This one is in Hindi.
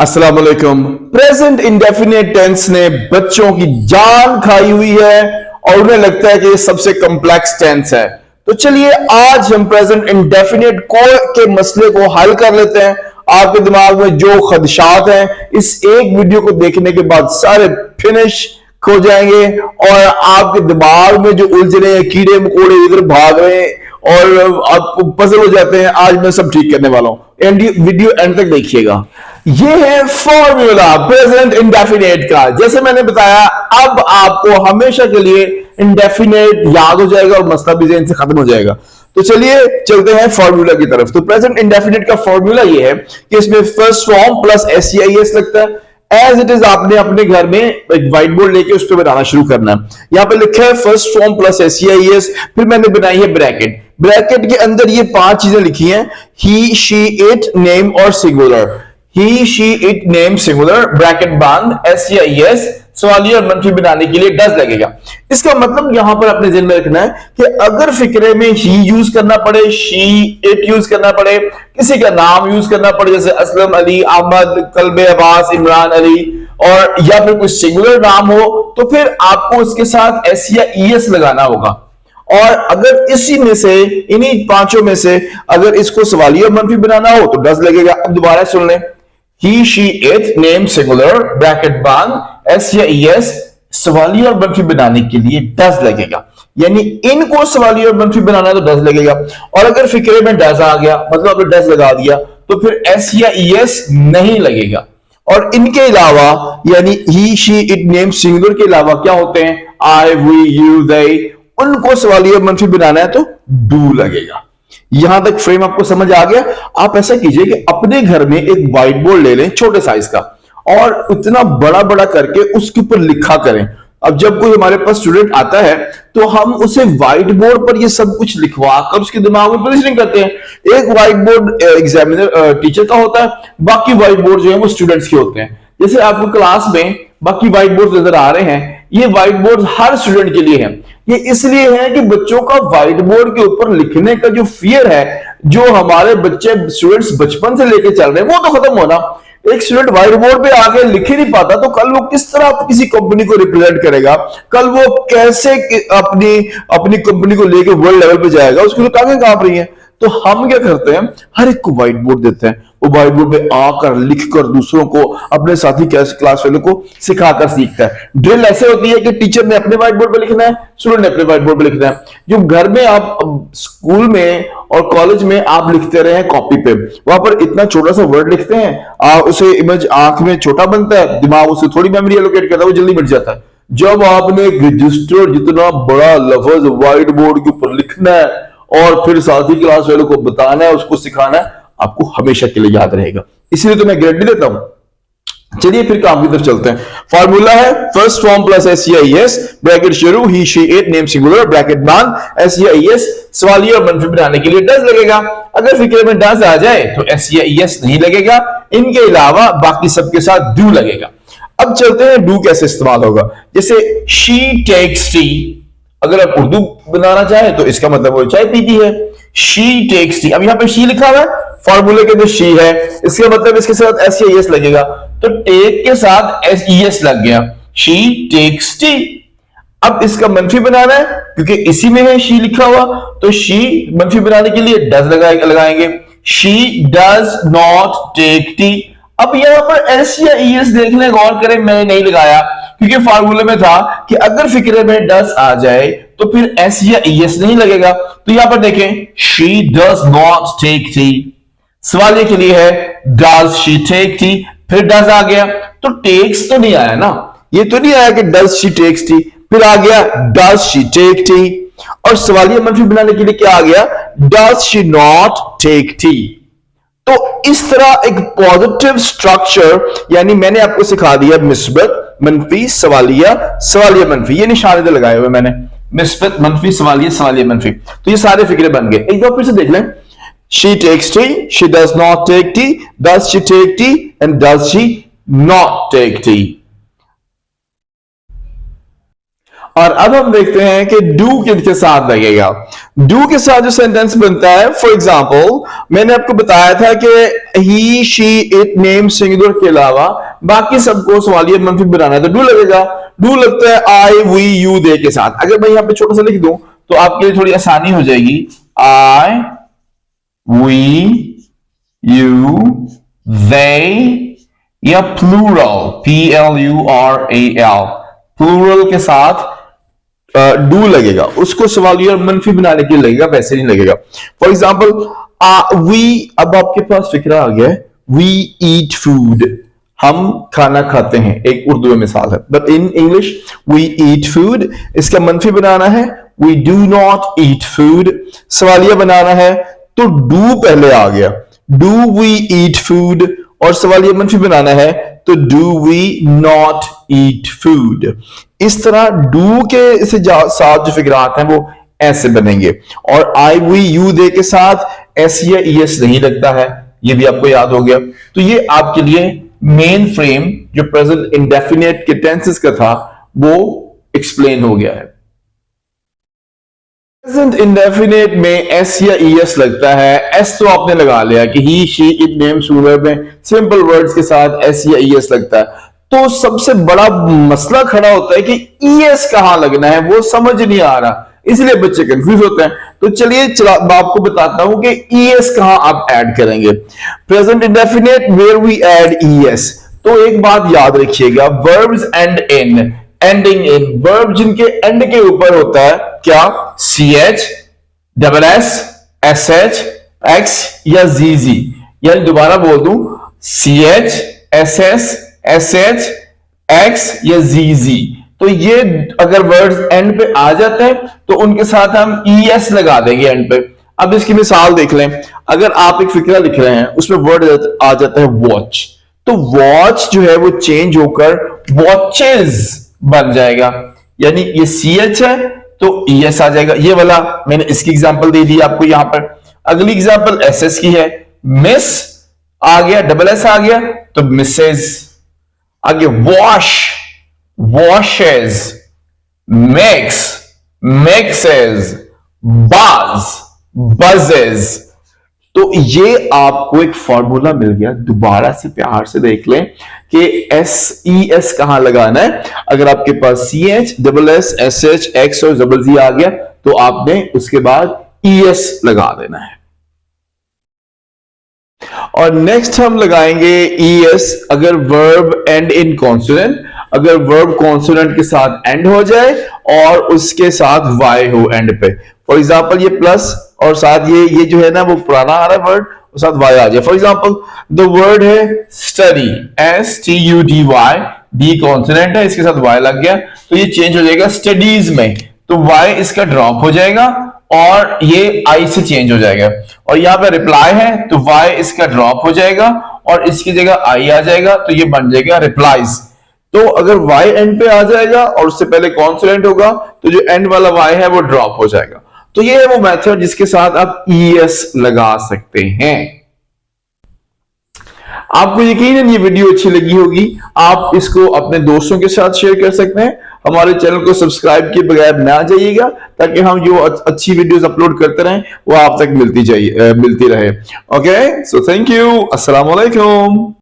अस्सलाम वालेकुम। प्रेजेंट इंडेफिनिट टेंस ने बच्चों की जान खाई हुई है और उन्हें लगता है कि ये सबसे कॉम्प्लेक्स टेंस है। तो चलिए आज हम प्रेजेंट इंडेफिनिट के मसले को हल कर लेते हैं। आपके दिमाग में जो खदशात हैं इस एक वीडियो को देखने के बाद सारे फिनिश हो जाएंगे और आपके दिमाग में जो उलझने हैं, कीड़े मकोड़े इधर भाग रहे हैं और आप पजल हो जाते हैं, आज मैं सब ठीक करने वाला हूं। वीडियो एंड तक देखिएगा। ये है फॉर्मूला प्रेजेंट इंडेफिनेट का। जैसे मैंने बताया, अब आपको हमेशा के लिए इंडेफिनेट याद हो जाएगा और मसला भी ज़हन से खत्म हो जाएगा। तो चलिए चलते हैं फॉर्मूला की तरफ। तो प्रेजेंट इंडेफिनेट का फॉर्मूला ये है कि इसमें फर्स्ट फॉर्म प्लस एसईआईएस लगता है। एज इट इज आपने अपने घर में एक व्हाइट बोर्ड लेके उस पर बनाना शुरू करना है। यहां पे लिखा है फर्स्ट फॉर्म प्लस एसईआईएस, फिर मैंने बनाई है ब्रैकेट। ब्रैकेट के अंदर ये 5 चीजें लिखी हैं, ही शी इट नेम और singular. He she it name singular, bracket बंद, एसईआईएस सवालिया और मनफी बनाने के लिए डज लगेगा। इसका मतलब यहां पर अपने ज़हन में रखना है कि अगर फिक्रे में ही यूज करना पड़े, शी इट यूज करना पड़े, किसी का नाम यूज करना पड़े जैसे असलम अली, अहमद, कल्बे अब्बास, इमरान अली, और या फिर कोई सिंगुलर नाम हो, तो फिर आपको उसके साथ एस या ईएस लगाना होगा। और अगर इसी में से, इन्हीं 5 में से अगर इसको सवालिया और मनफी बनाना हो तो डज लगेगा। अब दोबारा सुन लें, he she it name singular, bracket बंद, एस या ईएस सवालिया और मनफी बनाने के लिए डज लगेगा। यानी इनको सवालिया और मनफी बनाना तो डज लगेगा, और अगर फिक्रे में डज आ गया मतलब आपने डज लगा दिया तो फिर एस या ईएस नहीं लगेगा। और इनके अलावा यानी ही शी इट नेम सिंगुलर के अलावा क्या होते हैं, आई वी यू दे, उनको सवालिया और मनफी बनाना है तो डू लगेगा। यहां तक फ्रेम आपको समझ आ गया। आप ऐसा कीजिए कि अपने घर में एक व्हाइट बोर्ड ले लें छोटे साइज का, और इतना बड़ा बड़ा करके उसके ऊपर लिखा करें। अब जब कोई हमारे पास स्टूडेंट आता है तो हम उसे व्हाइट बोर्ड पर ये सब कुछ लिखवा कर उसके दिमाग में पोजीशनिंग करते हैं। एक व्हाइट बोर्ड एग्जामिनर टीचर का होता है, बाकी व्हाइट बोर्ड जो है वो स्टूडेंट्स के होते हैं। जैसे आपको क्लास में बाकी व्हाइट बोर्ड नजर आ रहे हैं, ये व्हाइट बोर्ड हर स्टूडेंट के लिए है। ये इसलिए है कि बच्चों का व्हाइट बोर्ड के ऊपर लिखने का जो फियर है, जो हमारे बच्चे स्टूडेंट्स बचपन से लेके चल रहे हैं, वो तो खत्म होना। एक स्टूडेंट व्हाइट बोर्ड पे आके लिख ही नहीं पाता तो कल वो किस तरह किसी कंपनी को रिप्रेजेंट करेगा, कल वो कैसे अपनी कंपनी को लेके वर्ल्ड लेवल पे जाएगा, उसकी तो टांगें कांप रही हैं। तो हम क्या करते हैं, हर एक को व्हाइट बोर्ड देते हैं, वो व्हाइट बोर्ड पे आकर लिखकर दूसरों को, अपने साथी क्लास फेलो को सिखाकर सीखता है। ड्रिल ऐसे होती है कि टीचर ने अपने व्हाइट बोर्ड पे लिखना है, स्टूडेंट ने अपने व्हाइट बोर्ड पे लिखना है। जो घर में आप स्कूल में और कॉलेज में आप लिखते रहे हैं कॉपी पे, वहां पर इतना छोटा सा वर्ड लिखते हैं, उसे इमेज आंख में छोटा बनता है, दिमाग उसे थोड़ी मेमोरी एलोकेट करता है, वो जल्दी मिट जाता है। जब आपने रजिस्टर जितना बड़ा लफ्ज व्हाइट बोर्ड के ऊपर लिखना है और फिर साथी क्लास वालों को बताना है, उसको सिखाना है, आपको हमेशा के लिए याद रहेगा। इसलिए तो मैं गारंटी देता हूं। चलिए फिर काम की तरफ चलते हैं। फॉर्मूला है first form plus S E I S, bracket शुरू, he she it name singular, bracket बंद, एसईआईएस सवालिया और मनफी बनाने के लिए डज लगेगा। अगर फिक्रे में डज आ जाए तो एसईआईएस नहीं लगेगा, इनके अलावा बाकी सबके साथ डू लगेगा। अब चलते हैं डू कैसे इस्तेमाल होगा। जैसे शी टेक्स टी, अगर आप उर्दू बनाना चाहे तो इसका मतलब वो चाय पीती है, शी टेक्स टी। अब यहां पे शी लिखा हुआ है, फॉर्मूले के अंदर शी है, इसका मतलब इसके साथ एसईएस लगेगा, तो टेक के साथ एसईएस लग गया, शी टेक्स टी। अब इसका मनफी बनाना है, क्योंकि इसी में है शी लिखा हुआ, तो शी मनफी बनाने के लिए डज लगाएंगे, she does not take tea. अब यहां पर एस या ईएस देखने गौर करें, मैंने नहीं लगाया क्योंकि फार्मूले में था कि अगर फिक्रे में डज आ जाए तो फिर एस या ईएस नहीं लगेगा। तो यहां पर देखें, she does not take tea, सवाल के लिए है डज शी टेक टी, फिर डज आ गया, तो टेक्स तो नहीं आया ना, ये तो नहीं आया कि डज शी टेक्स टी, फिर आ गया डज शी टेक टी, और सवालिया मनफी बनाने के लिए क्या आ गया, does she not take tea. तो इस तरह एक पॉजिटिव स्ट्रक्चर, यानी मैंने आपको सिखा दिया मिस्बत मनफी सवालिया, सवालिया मनफी, ये निशान इधर लगाए हुए मैंने, मिस्बत मनफी सवालिया, सवालिया मनफी, तो ये सारे फिक्रे बन गए। एक बार फिर से देख लें, she takes tea, she does not take tea, does she take tea, and does she not take tea. और अब हम देखते हैं कि डू किसके साथ लगेगा। डू के साथ जो सेंटेंस बनता है, फॉर एग्जाम्पल मैंने आपको बताया था कि ही शी इट नेम सिंगुलर के अलावा बाकी सबको सवालिया मंफी बनाना है, तो डू लगेगा। डू लगता है आई वी यू दे के साथ। अगर मैं यहां पे छोटा सा लिख दूं तो आपके लिए थोड़ी आसानी हो जाएगी। आई वी यू they, या प्लूरल PLURAL, प्लूरल के साथ डू लगेगा, उसको सवालिया और मनफी बनाने के लिए लगेगा, वैसे नहीं लगेगा। फॉर एग्जाम्पल वी, अब आपके पास फिक्रा आ गया, वी ईट फूड, हम खाना खाते हैं, एक उर्दू में मिसाल है। But in English we eat food, इसका मनफी बनाना है we do not eat food. सवालिया बनाना है तो डू पहले आ गया, डू वी ईट फूड, और सवालिया मनफी बनाना है तो do we not eat food. इस तरह डू के साथ जो फिगरात हैं वो ऐसे बनेंगे। और आई वी यू दे के साथ एस या ईएस नहीं लगता है, ये भी आपको याद हो गया। तो ये आपके लिए मेन फ्रेम जो प्रेजेंट इंडेफिनिट के टेंसेस का था वो एक्सप्लेन हो गया है। प्रेजेंट इंडेफिनिट में एस या ईएस लगता है। एस तो आपने लगा लिया कि ही शी इट नेम सूरत में सिंपल वर्ड्स के साथ एस या ईएस लगता है। तो सबसे बड़ा मसला खड़ा होता है कि ईएस कहां लगना है, वो समझ नहीं आ रहा, इसलिए बच्चे कंफ्यूज होते हैं। तो चलिए मैं आपको बताता हूं कि ईएस कहां आप ऐड करेंगे। Present indefinite where we add ES. तो एक बात याद रखिएगा, verbs end in, ending in, verb जिनके एंड के ऊपर होता है क्या, CH, SS, SH, X या ZZ, यानी दोबारा बोल दूं CH, SS, SH, X या ZZ। तो ये अगर वर्ड्स एंड पे आ जाते हैं तो उनके साथ हम ES लगा देंगे एंड पे। अब इसकी मिसाल देख लें, अगर आप एक फिक्रा लिख रहे हैं उसमें वर्ड आ जाता है वॉच, तो वॉच जो है वो चेंज होकर वॉचेस बन जाएगा, यानी ये CH है तो ES आ जाएगा। ये वाला मैंने इसकी एग्जांपल दे दी आपको यहां पर। अगली एग्जांपल SS की है, मिस आ गया, SS आ गया तो मिसेस। आगे वॉश, वॉशेस, मेक्स, मेक्सेस, बज, बजेस। तो ये आपको एक फॉर्मूला मिल गया, दोबारा से प्यार से देख लें कि SES कहां लगाना है। अगर आपके पास CH, SS, SH, X और ZZ आ गया तो आपने उसके बाद ES लगा देना है। और नेक्स्ट हम लगाएंगे ES अगर वर्ब एंड इन कॉन्सोनेंट, अगर वर्ब कॉन्सोनेंट के साथ एंड हो जाए और उसके साथ Y हो एंड पे। फॉर एग्जाम्पल ये प्लस और साथ ये जो है ना वो पुराना आ रहा है वर्ड, और साथ Y आ जाए। फॉर एग्जाम्पल द वर्ड है स्टडी, STUDY, डी कॉन्सोनेंट है, इसके साथ Y लग गया तो ये चेंज हो जाएगा स्टडीज में, तो Y इसका ड्रॉप हो जाएगा और ये I से चेंज हो जाएगा। और यहां पे रिप्लाई है तो Y इसका ड्रॉप हो जाएगा और इसकी जगह I आ जाएगा तो ये बन जाएगा रिप्लाईज। तो अगर Y एंड पे आ जाएगा और उससे पहले कॉन्सोनेंट होगा तो जो एंड वाला Y है वो ड्रॉप हो जाएगा। तो ये है वो मेथड जिसके साथ आप ES लगा सकते हैं। आपको यकीनन ये वीडियो अच्छी लगी होगी, आप इसको अपने दोस्तों के साथ शेयर कर सकते हैं। हमारे चैनल को सब्सक्राइब किए बगैर ना जाइएगा ताकि हम जो अच्छी वीडियोस अपलोड करते रहें वो आप तक मिलती रहे। ओके, सो थैंक यू, अस्सलाम वालेकुम।